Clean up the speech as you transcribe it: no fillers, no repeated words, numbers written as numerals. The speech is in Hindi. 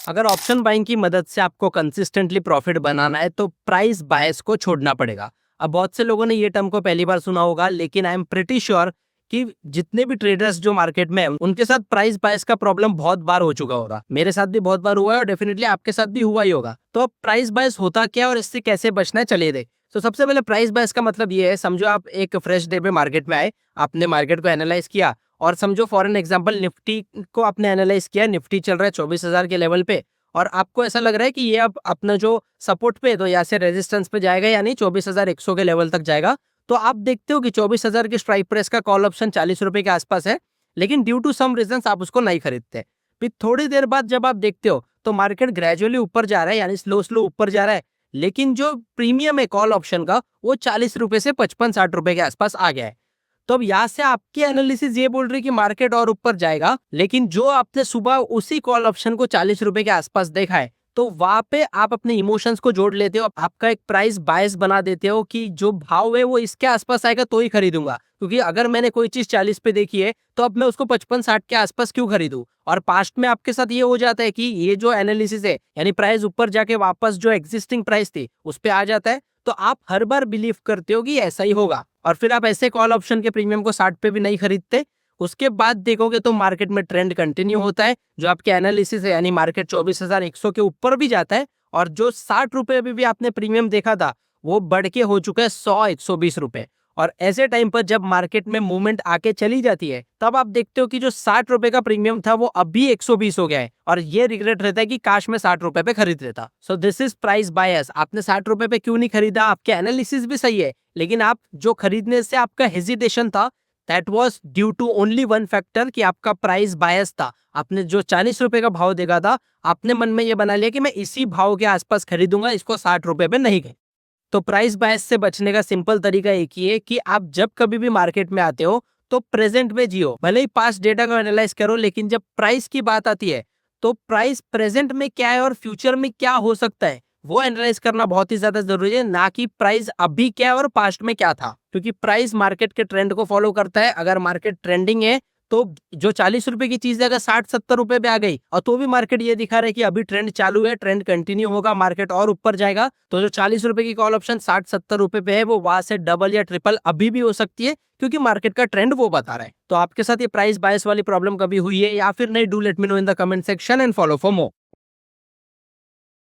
अगर ऑप्शन बाइंग की मदद से आपको कंसिस्टेंटली प्रॉफिट बनाना है तो प्राइस बायस को छोड़ना पड़ेगा। अब बहुत से लोगों ने ये टर्म को पहली बार सुना होगा, लेकिन आई एम प्रिटी श्योर कि जितने भी ट्रेडर्स जो मार्केट में हैं उनके साथ प्राइस बायस का प्रॉब्लम बहुत बार हो चुका होगा। मेरे साथ भी बहुत बार हुआ है और डेफिनेटली आपके साथ भी हुआ ही होगा। तो अब प्राइस बायस होता क्या है और इससे कैसे बचना है, चलिए देख। तो सबसे पहले प्राइस बायस का मतलब ये है, समझो आप एक फ्रेश डे पे मार्केट में आए, आपने मार्केट को एनालाइज किया और समझो फॉर एन एग्जांपल निफ्टी को आपने एनालाइज किया, निफ्टी चल रहा है 24,000 के लेवल पे और आपको ऐसा लग रहा है कि ये अब अपना जो सपोर्ट पे तो यहाँ से रेजिस्टेंस पे जाएगा, यानी 24,100 के लेवल तक जाएगा। तो आप देखते हो कि 24,000 के स्ट्राइक प्राइस का कॉल ऑप्शन 40 रुपए के आसपास है, लेकिन ड्यू टू सम रीजन आप उसको नहीं खरीदते। फिर थोड़ी देर बाद जब आप देखते हो तो मार्केट ग्रेजुअली ऊपर जा रहा है, यानी स्लो स्लो ऊपर जा रहा है, लेकिन जो प्रीमियम है कॉल ऑप्शन का वो 40 रुपए से 55-60 रुपए के आसपास आ गया है। तो अब यहाँ से आपकी एनालिसिस ये बोल रही कि मार्केट और ऊपर जाएगा, लेकिन जो आपने सुबह उसी कॉल ऑप्शन को 40 रुपए के आसपास देखा है, तो वहां पे आप अपने इमोशंस को जोड़ लेते हो, आपका एक प्राइस बायस बना देते हो कि जो भाव है वो इसके आसपास आएगा तो ही खरीदूंगा, क्योंकि अगर मैंने कोई चीज 40 पे देखी है तो अब मैं उसको 55-60 के आसपास क्यों खरीदूं। और पास्ट में आपके साथ ये हो जाता है कि ये जो एनालिसिस है, यानी प्राइस ऊपर जाके वापस जो एग्जिस्टिंग प्राइस थी उस पे आ जाता है, तो आप हर बार बिलीव करते हो कि ऐसा ही होगा और फिर आप ऐसे कॉल ऑप्शन के प्रीमियम को 60 पे भी नहीं खरीदते। उसके बाद देखोगे तो मार्केट में ट्रेंड कंटिन्यू होता है, जो आपके एनालिसिस है यानी मार्केट 24,100 के ऊपर भी जाता है और जो 60 रुपए अभी भी आपने प्रीमियम देखा था वो बढ़ के हो चुका है 100-120 रुपए। और ऐसे टाइम पर जब मार्केट में मूवमेंट आके चली जाती है तब आप देखते हो कि जो 60 रुपए का प्रीमियम था वो अभी 120 हो गया है और ये रिग्रेट रहता है कि काश मैं 60 रुपए पे खरीद लेता। सो दिस इज प्राइस बायस। आपने 60 रुपए पे क्यों नहीं खरीदा, आपके एनालिसिस भी सही है, लेकिन आप जो खरीदने से आपका हेजिटेशन था that was due to only one factor कि आपका प्राइस बायस था। आपने जो 40 रुपए का भाव देखा था, आपने मन में ये बना लिया कि मैं इसी भाव के आसपास खरीदूंगा, इसको 60 रुपए पे नहीं गए। तो प्राइस बायस से बचने का सिंपल तरीका एक ही है कि आप जब कभी भी मार्केट में आते हो तो प्रेजेंट में जियो। भले ही पास्ट डेटा को एनालाइज करो, लेकिन जब प्राइस की बात आती है तो प्राइस प्रेजेंट में क्या है और फ्यूचर में क्या हो सकता है वो एनालाइज करना बहुत ही ज्यादा जरूरी है, ना कि प्राइस अभी क्या है और पास्ट में क्या था। क्योंकि प्राइस मार्केट के ट्रेंड को फॉलो करता है। अगर मार्केट ट्रेंडिंग है तो जो 40 रुपए की चीज है अगर 60-70 रुपए पे आ गई और तो भी मार्केट ये दिखा रहा है कि अभी ट्रेंड चालू है, ट्रेंड कंटिन्यू होगा, मार्केट और ऊपर जाएगा, तो जो 40 रुपए की कॉल ऑप्शन 60-70 रुपए पे है वो वहां से डबल या ट्रिपल अभी भी हो सकती है, क्योंकि मार्केट का ट्रेंड वो बता रहा है। तो आपके साथ ये प्राइस बायस वाली प्रॉब्लम कभी हुई है या फिर नहीं, do let me know in the comment section and follow for more.